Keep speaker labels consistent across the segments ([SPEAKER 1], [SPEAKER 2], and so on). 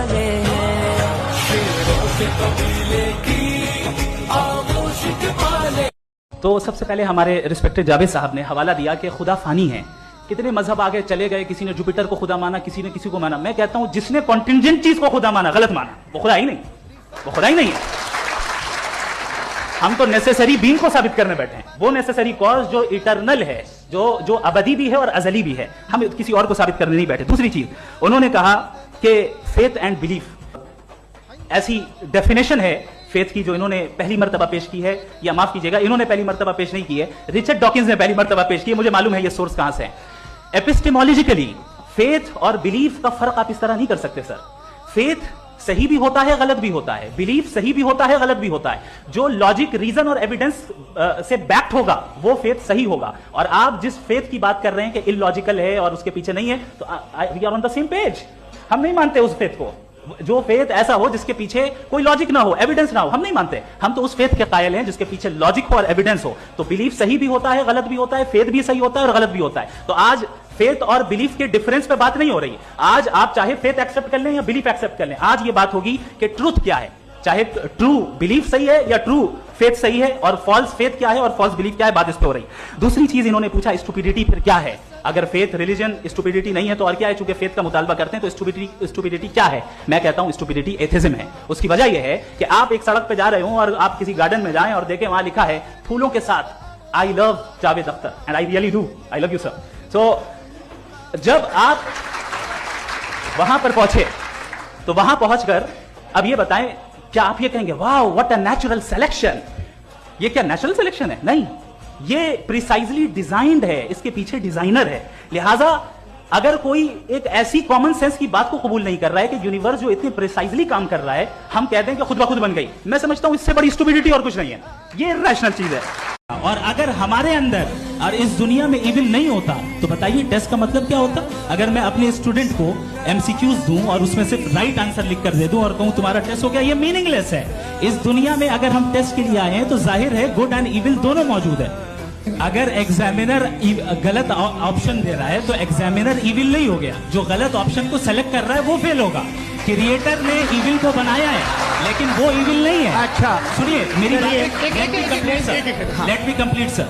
[SPEAKER 1] वाले हैं, शेरों के कबीले की आगोश के पाले।
[SPEAKER 2] तो सबसे पहले हमारे रिस्पेक्टेड जावेद साहब ने हवाला दिया कि खुदा फानी है। कितने मजहब आगे चले गए, किसी ने जुपिटर को खुदा माना, किसी ने किसी को माना। मैं कहता हूं जिसने कॉन्टिंजेंट चीज को खुदा माना, गलत माना, वो खुदा ही नहीं, वो खुदा ही नहीं है। हम तो नेसेसरी बीइंग को साबित करने बैठे हैं, वो नेसेसरी कॉज जो इटरनल है, जो अबदी भी है और अजली भी है, हम किसी और को साबित करने नहीं बैठे। दूसरी चीज उन्होंने कहा कि फेथ एंड बिलीफ, ऐसी डेफिनेशन है फेथ की जो इन्होंने पहली मर्तबा पेश की है, या माफ कीजिएगा इन्होंने पहली मर्तबा पेश नहीं की है, रिचर्ड डॉकिंस ने पहली मर्तबा पेश की है। मुझे मालूम है ये सोर्स कहां से है। एपिस्टेमोलॉजिकली फेथ और बिलीफ का फर्क आप इस तरह नहीं कर सकते सर। फेथ सही भी होता है, गलत भी होता है, बिलीफ सही भी होता है, गलत भी होता है। जो लॉजिक, रीजन और एविडेंस से बैक्ड होगा वो फेथ सही होगा। और आप जिस फेथ की बात कर रहे हैं कि इलॉजिकल है और उसके पीछे नहीं है, तो we are on the same page. हम नहीं मानते उस फेथ को, जो फेथ ऐसा हो जिसके पीछे कोई लॉजिक ना हो, एविडेंस ना हो, हम नहीं मानते। हम तो उस फेथ के कायल हैं जिसके पीछे लॉजिक हो और एविडेंस हो। तो बिलीफ सही भी होता है, गलत भी होता है, फेथ भी सही होता है और गलत भी होता है। तो आज फेथ और बिलीफ के डिफरेंस पे बात नहीं हो रही। आज आप चाहे फेथ एक्सेप्ट कर लें या बिलीफ एक्सेप्ट कर लें, आज ये बात होगी कि ट्रूथ क्या है, चाहे ट्रू बिलीफ सही है या ट्रू फेथ सही है, और फॉल्स फेथ क्या है और फॉल्स बिलीफ क्या है, बात इस पे हो रही। दूसरी चीज इन्होंने पूछा स्टुपिडिटी फिर क्या है। अगर फेथ रिलीजन स्टुपिडिटी नहीं है तो और क्या है। चूंकि फेथ का मुतालबा करते हैं तो स्टुपिडिटी क्या है। मैं कहता हूं स्टुपिडिटी एथिज्म है। उसकी वजह यह है कि आप एक सड़क पे जा रहे हो और आप किसी गार्डन में जाएं और देखें वहां लिखा है फूलों के साथ I love Javed Akhtar and I really do, I love you sir. So जब आप वहां पर पहुंचे तो वहां पहुंचकर अब ये बताएं, क्या आप ये कहेंगे वाह व्हाट अ नेचुरल सिलेक्शन, ये क्या नेचुरल सिलेक्शन है? नहीं, ये प्रिसाइजली डिजाइंड है, इसके पीछे डिजाइनर है। लिहाजा अगर कोई एक ऐसी कॉमन सेंस की बात को कबूल नहीं कर रहा है कि यूनिवर्स जो इतनी प्रिसाइजली काम कर रहा है, हम कहते हैं कि खुद ब खुद बन गई, मैं समझता हूं इससे बड़ी स्टुपिडिटी और कुछ नहीं है। ये इरैशनल चीज है। और अगर हमारे अंदर और इस दुनिया में इविल नहीं होता तो बताइए टेस्ट का मतलब क्या होता? अगर मैं अपने स्टूडेंट को एमसीक्यूज दूं और उसमें सिर्फ राइट आंसर लिख कर दे दूं और कहूं तुम्हारा टेस्ट हो गया, ये मीनिंगलेस है। इस दुनिया में अगर हम टेस्ट के लिए आए हैं तो जाहिर है गुड एंड इविल दोनों मौजूद है। अगर एग्जामिनर गलत ऑप्शन दे रहा है तो एग्जामिनर इविल नहीं हो गया, जो गलत ऑप्शन को सेलेक्ट कर रहा है वो फेल होगा। क्रिएटर ने इविल को बनाया है लेकिन वो इविल नहीं है। अच्छा सुनिए मेरी बात, let me complete sir.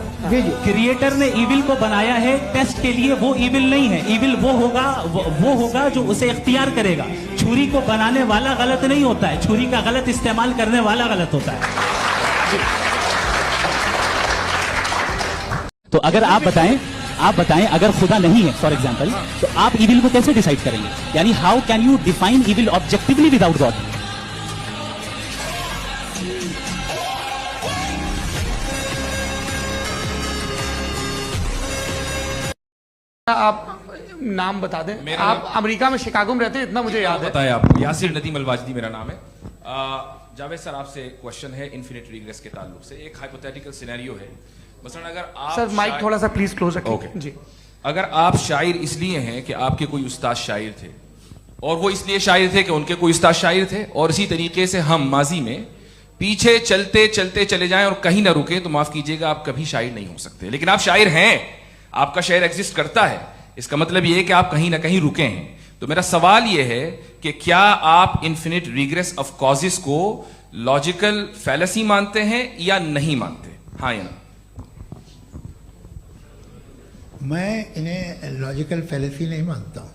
[SPEAKER 2] Creator ने इविल को बनाया है टेस्ट के लिए, वो इविल नहीं है। इविल वो होगा जो उसे इख्तियार करेगा। छुरी को बनाने वाला गलत नहीं होता है, छुरी का गलत इस्तेमाल करने वाला गलत होता है। तो अगर आप बताएं अगर खुदा नहीं है फॉर एग्जांपल, तो आप इविल को कैसे डिसाइड करेंगे? यानी how can you define evil objectively without God?
[SPEAKER 3] आप नाम बता दें। आप अमेरिका में शिकागो में रहते हैं, इतना मुझे याद है।
[SPEAKER 4] बताया आपको, यासिर नदीम अलवाजदी मेरा नाम है। जावेद सर आपसे क्वेश्चन है इन्फिनिट रिग्रेस के ताल्लुक से। एक हाइपोथेटिकल सिनेरियो है, मसलन अगर आप
[SPEAKER 3] सर माइक थोड़ा सा प्लीज क्लोज रखिए।
[SPEAKER 4] ओके
[SPEAKER 3] जी।
[SPEAKER 4] अगर आप शायर इसलिए हैं कि आपके कोई उस्ताद शायर थे, और वो इसलिए शायर थे कि उनके कोई उस्ताद शायर थे, और इसी तरीके से हम माजी में पीछे चलते चलते चले जाएं और कहीं ना रुके, तो माफ कीजिएगा आप कभी शायर नहीं हो सकते। लेकिन आप शायर हैं, आपका शायर एग्जिस्ट करता है, इसका मतलब यह है कि आप कहीं ना कहीं रुके हैं। तो मेरा सवाल यह है कि क्या आप इन्फिनिट रिग्रेस ऑफ कॉजेस को लॉजिकल फैलेसी मानते हैं या नहीं मानते? हाँ या ना?
[SPEAKER 5] मैं इन्हें लॉजिकल फैलेसी नहीं मानता हूं।